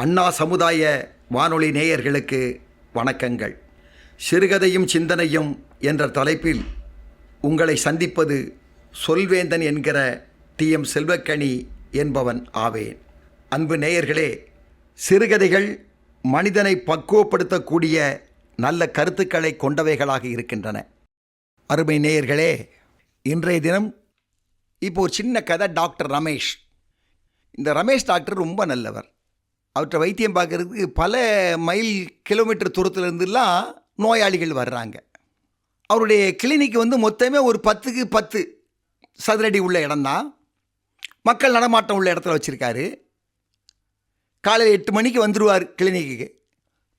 அண்ணா சமுதாய வானொலி நேயர்களுக்கு வணக்கங்கள். சிறுகதையும் சிந்தனையும் என்ற தலைப்பில் உங்களை சந்திப்பது சொல்வேந்தன் என்கிற டி.எம். செல்வக்கனி என்பவன் ஆவேன். அன்பு நேயர்களே, சிறுகதைகள் மனிதனை பக்குவப்படுத்தக்கூடிய நல்ல கருத்துக்களை கொண்டவைகளாக இருக்கின்றன. அருமை நேயர்களே, இன்றைய தினம் இப்போ ஒரு சின்ன கதை. டாக்டர் ரமேஷ். இந்த ரமேஷ் டாக்டர் ரொம்ப நல்லவர். அவற்றை வைத்தியம் பார்க்கறதுக்கு பல மைல் கிலோமீட்டர் தூரத்துலேருந்துலாம் நோயாளிகள் வர்றாங்க. அவருடைய கிளினிக் மொத்தமே ஒரு 10க்கு 10 சதுரடி உள்ள இடம்தான். மக்கள் நடமாட்டம் உள்ள இடத்துல வச்சுருக்காரு. காலையில் 8 மணிக்கு வந்துடுவார் கிளினிக்கு.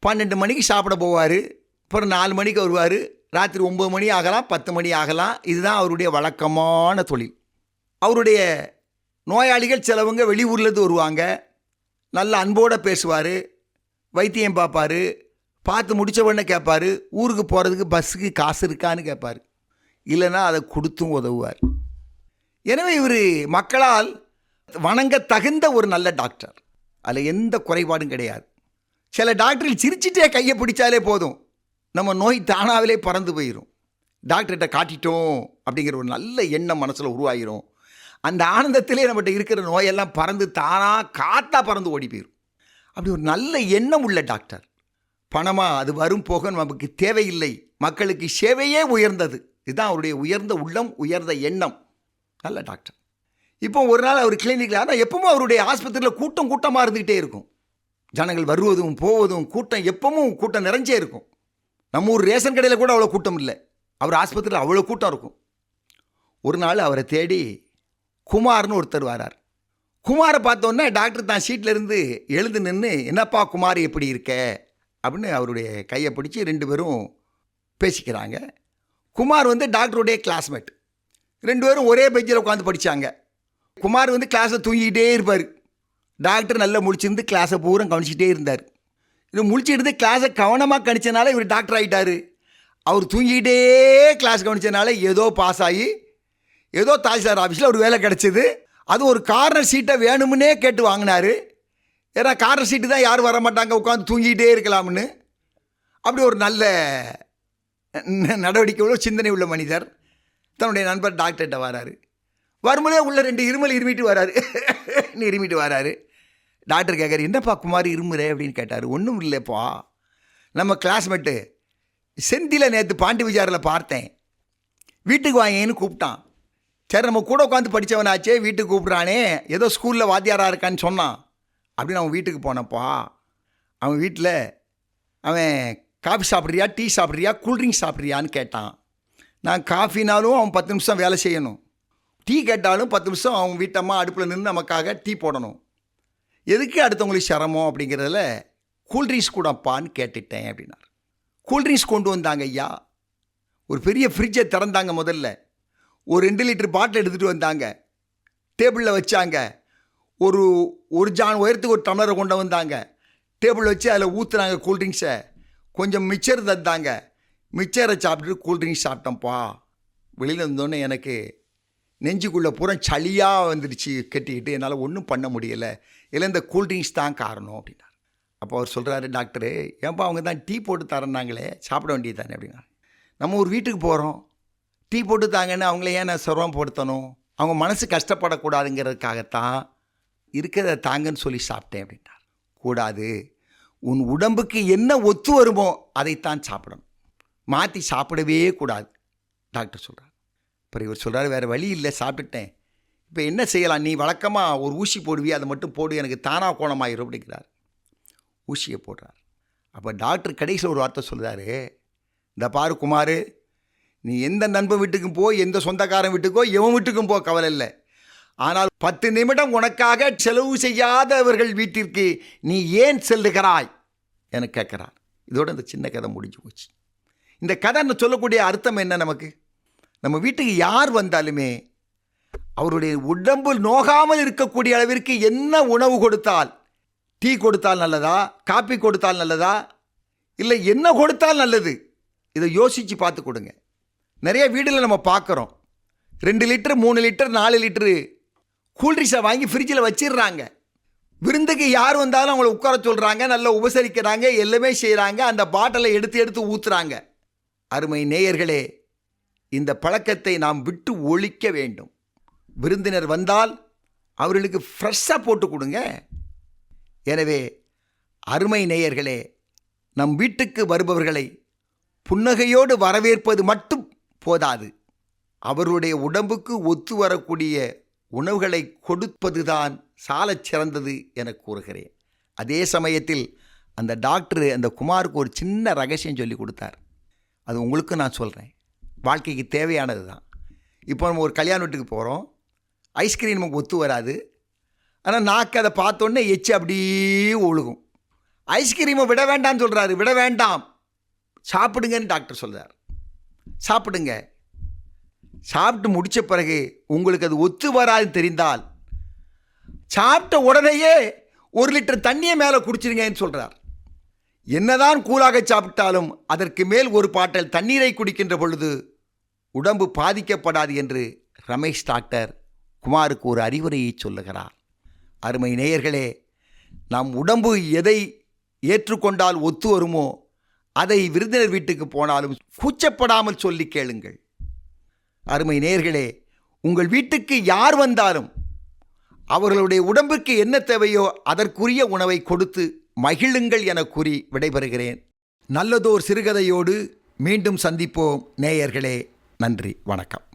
12 மணிக்கு சாப்பிட போவார். அப்புறம் 4 மணிக்கு வருவார். ராத்திரி 9 மணி ஆகலாம், 10 மணி ஆகலாம். இதுதான் அவருடைய வழக்கமான தொழில். அவருடைய நோயாளிகள் சிலவங்க வெளியூர்லேருந்து வருவாங்க. நல்ல அன்போடு பேசுவார், வைத்தியம் பார்ப்பார். பார்த்து முடித்த உடனே கேட்பார், ஊருக்கு போகிறதுக்கு பஸ்ஸுக்கு காசு இருக்கான்னு கேட்பார். இல்லைன்னா அதை கொடுத்தும் உதவுவார். எனவே இவர் மக்களால் வணங்க தகுந்த ஒரு நல்ல டாக்டர். அதில் எந்த குறைபாடும் கிடையாது. சில டாக்டர்கள் சிரிச்சிட்டே கையை பிடிச்சாலே போதும், நம்ம நோய் தானாகவே பறந்து போயிடும். டாக்டர்கிட்ட காட்டிட்டோம் அப்படிங்கிற ஒரு நல்ல எண்ணம் மனசில் உருவாகிடும். அந்த ஆனந்தத்திலே நம்மகிட்ட இருக்கிற நோயெல்லாம் பறந்து தானாக காற்றா பறந்து ஓடி போயிடும். அப்படி ஒரு நல்ல எண்ணம் உள்ள டாக்டர். பணமாக அது வரும் போக நமக்கு தேவையில்லை, மக்களுக்கு சேவையே உயர்ந்தது. இதுதான் அவருடைய உயர்ந்த உள்ளம், உயர்ந்த எண்ணம். நல்ல டாக்டர். இப்போ ஒரு நாள் அவர் கிளினிக்கில், ஆனால் எப்பவும் அவருடைய ஆஸ்பத்திரியில் கூட்டமாக இருந்துக்கிட்டே இருக்கும். ஜனங்கள் வருவதும் போவதும், எப்பவும் கூட்டம் நிறைஞ்சே இருக்கும். நம்ம ஊர் ரேஷன் கடையில் கூட அவ்வளோ கூட்டம் இல்லை, அவர் ஆஸ்பத்திரியில் அவ்வளோ கூட்டம் இருக்கும். ஒரு நாள் அவரை தேடி குமார்னு ஒருத்தர் வரார். குமாரை பார்த்தோன்னே டாக்டர் தான் சீட்டில் இருந்து எழுந்து நின்று, என்னப்பா குமார் எப்படி இருக்க அப்படின்னு அவருடைய கையை பிடிச்சி 2 பேரும் பேசிக்கிறாங்க. குமார் டாக்டருடைய கிளாஸ்மேட். 2 பேரும் ஒரே பெஞ்சில் உட்காந்து படித்தாங்க. குமார் கிளாஸை தூங்கிக்கிட்டே இருப்பார். டாக்டர் நல்லா முழிச்சிருந்து கிளாஸை பூரா கவனிச்சிட்டே இருந்தார். இது முழிச்சிருந்து கிளாஸை கவனமாக கணிச்சனால இவர் டாக்டர் ஆகிட்டார். அவர் தூங்கிக்கிட்டே கிளாஸ் கவனிச்சனால ஏதோ பாஸ் ஆகி ஏதோ தாசில்தார் ஆஃபீஸில் ஒரு வேலை கிடச்சிது. அது ஒரு கார்னர் சீட்டை வேணும்னே கேட்டு வாங்கினார். ஏன்னா கார்னர் சீட்டு தான் யாரும் வர மாட்டாங்க, உட்காந்து தூங்கிக்கிட்டே இருக்கலாம்னு. அப்படி ஒரு நல்ல நடவடிக்கை உள்ள சிந்தனை உள்ள மனிதர் தன்னுடைய நண்பர் டாக்டர்கிட்ட வராரு. வரும்போதே உள்ள 2 இருமல் இருமிட்டு வராரு. டாக்டர் கேட்குறாரு, என்னப்பா குமார் இருமுறை அப்படின்னு கேட்டார். ஒன்றும் இல்லைப்பா, நம்ம கிளாஸ்மேட்டு செந்தியில் நேற்று பாண்டி விஜாரில் பார்த்தேன், வீட்டுக்கு வாங்கன்னு கூப்பிட்டான். சரி, நம்ம கூட உட்காந்து படித்தவனாச்சே, வீட்டுக்கு கூப்பிட்றானே, ஏதோ ஸ்கூலில் வாத்தியாராக இருக்கான்னு சொன்னான் அப்படின்னு அவன் வீட்டுக்கு போனப்பா. அவன் வீட்டில் அவன் காஃபி சாப்பிட்றியா, டீ சாப்பிட்றியா, கூல்ட்ரிங்க்ஸ் சாப்பிட்றியான்னு கேட்டான். நான் காஃபினாலும் அவன் 10 நிமிஷம் வேலை செய்யணும், டீ கேட்டாலும் 10 நிமிஷம் அவங்க வீட்டம்மா அடுப்பில் நின்று நமக்காக டீ போடணும். எதுக்கு அடுத்தவங்களுக்கு சிரமம் அப்படிங்கிறதுல கூல்ட்ரிங்க்ஸ் கூடப்பான்னு கேட்டுட்டேன் அப்படின்னார். கூல்ட்ரிங்க்ஸ் கொண்டு வந்தாங்க ஐயா. ஒரு பெரிய ஃப்ரிட்ஜை திறந்தாங்க. முதல்ல ஒரு 2 லிட்டர் பாட்டில் எடுத்துகிட்டு வந்தாங்க. டேபிளில் வச்சாங்க. ஒரு ஜான் உயரத்துக்கு ஒரு டம்ளரை கொண்டு வந்தாங்க. டேபிள் வச்சு அதில் ஊற்றுனாங்க கூல்ட்ரிங்க்ஸை. கொஞ்சம் மிக்சர் தந்தாங்க. மிக்சரை சாப்பிட்டுட்டு கூல்ட்ரிங்க்ஸ் சாப்பிட்டோம்ப்பா. வெளியில் இருந்தோடனே எனக்கு நெஞ்சுக்குள்ளே பூரா சளியாக வந்துடுச்சு கட்டிக்கிட்டு, என்னால் ஒன்றும் பண்ண முடியலை. இல்லை இந்த கூல்ட்ரிங்க்ஸ் தான் காரணம் அப்படின்னார். அப்போ அவர் சொல்கிறாரு, டாக்டரு ஏன்பா அவங்க தான் டீ போட்டு தரேன்னாங்களே, சாப்பிட வேண்டியது தானே அப்படின்னா. நம்ம ஒரு வீட்டுக்கு போகிறோம், டீ போட்டு தாங்கன்னு அவங்கள ஏன் நான் சிரமப்படுத்தணும்? அவங்க மனசு கஷ்டப்படக்கூடாதுங்கிறதுக்காகத்தான் இருக்கிறத தாங்கன்னு சொல்லி சாப்பிட்டேன் அப்படின்ட்டார். கூடாது, உன் உடம்புக்கு என்ன ஒத்து வருமோ அதைத்தான் சாப்பிடணும், மாற்றி சாப்பிடவே கூடாது டாக்டர் சொல்கிறார். அப்புறம் இவர் சொல்கிறார், வேறு வழி இல்லை, சாப்பிட்டுட்டேன், இப்போ என்ன செய்யலாம்? நீ வழக்கமாக ஒரு ஊசி போடுவியே, அதை மட்டும் போடு, எனக்கு தானாக கோணமாயிரும் அப்படிங்கிறார். ஊசியை போடுறார். அப்போ டாக்டர் கடைசியில் ஒரு வார்த்தை சொல்கிறாரு, இந்த பாரு குமார், நீ எந்த நண்பன் வீட்டுக்கும் போ, எந்த சொந்தக்காரன் வீட்டுக்கோ எவன் வீட்டுக்கும் போ, கவலை இல்லை. ஆனால் 10 நிமிடம் உனக்காக செலவு செய்யாதவர்கள் வீட்டிற்கு நீ ஏன் செல்லுகிறாய் என கேட்குறார். இதோட இந்த சின்ன கதை முடிஞ்சு போச்சு. இந்த கதை சொல்லக்கூடிய அர்த்தம் என்ன? நமக்கு நம்ம வீட்டுக்கு யார் வந்தாலுமே அவருடைய உடம்பு நோகாமல் இருக்கக்கூடிய அளவிற்கு என்ன உணவு கொடுத்தால், டீ கொடுத்தால் நல்லதா, காப்பி கொடுத்தால் நல்லதா, இல்லை என்ன கொடுத்தால் நல்லது, இதை யோசித்து பார்த்து கொடுங்க. நிறைய வீடில் நம்ம பார்க்குறோம், 2 லிட்டர் 3 லிட்டர் 4 லிட்டரு கூல்ட்ரிங்க்ஸை வாங்கி ஃப்ரிட்ஜில் வச்சிடுறாங்க. விருந்துக்கு யார் வந்தாலும் அவங்கள உட்கார சொல்கிறாங்க, நல்லா உபசரிக்கிறாங்க, எல்லாமே செய்கிறாங்க, அந்த பாட்டிலை எடுத்து எடுத்து ஊற்றுறாங்க. அருமை நேயர்களே, இந்த பழக்கத்தை நாம் விட்டு ஒழிக்க வேண்டும். விருந்தினர் வந்தால் அவர்களுக்கு ஃப்ரெஷ்ஷாக போட்டு கொடுங்க. எனவே அருமை நேயர்களே, நம் வீட்டுக்கு வருபவர்களை புன்னகையோடு வரவேற்பது மட்டும் போதாது, அவருடைய உடம்புக்கு ஒத்து வரக்கூடிய உணவுகளை கொடுப்பதுதான் சாலச் சிறந்தது என கூறுகிறேன். அதே சமயத்தில் அந்த டாக்டர் அந்த குமாருக்கு ஒரு சின்ன ரகசியம் சொல்லி கொடுத்தார். அது உங்களுக்கு நான் சொல்கிறேன், வாழ்க்கைக்கு தேவையானது தான். இப்போ நம்ம ஒரு கல்யாண வீட்டுக்கு போகிறோம், ஐஸ்கிரீம் நமக்கு ஒத்து வராது, ஆனால் நாக்கு அதை பார்த்தோன்னே எச்சு அப்படியே ஒழுகும். ஐஸ்கிரீமை விட வேண்டாம்னு சொல்கிறாரு, விட வேண்டாம், சாப்பிடுங்கன்னு டாக்டர் சொல்கிறார். சாப்பிடுங்க. சாப்பிட்டு முடித்த பிறகு உங்களுக்கு அது ஒத்து வராது தெரிந்தால் சாப்பிட்ட உடனேயே 1 லிட்டர் தண்ணியை மேலே குடிச்சிருங்கன்னு சொல்கிறார். என்னதான் கூலாக சாப்பிட்டாலும் அதற்கு மேல் ஒரு பாட்டில் தண்ணீரை குடிக்கின்ற பொழுது உடம்பு பாதிக்கப்படாது என்று ரமேஷ் டாக்டர் குமாருக்கு ஒரு அறிவுரையை சொல்லுகிறார். அருமை நேயர்களே, நம் உடம்பு எதை ஏற்றுக்கொண்டால் ஒத்து வருமோ அதை விருந்தினர் வீட்டுக்கு போனாலும் கூச்சப்படாமல் சொல்லி கேளுங்கள். அருமை நேயர்களே, உங்கள் வீட்டுக்கு யார் வந்தாலும் அவர்களுடைய உடம்புக்கு என்ன தேவையோ அதற்குரிய உணவை கொடுத்து மகிழுங்கள் என கூறி விடைபெறுகிறேன். நல்லதோர் சிறுகதையோடு மீண்டும் சந்திப்போம் நேயர்களே. நன்றி, வணக்கம்.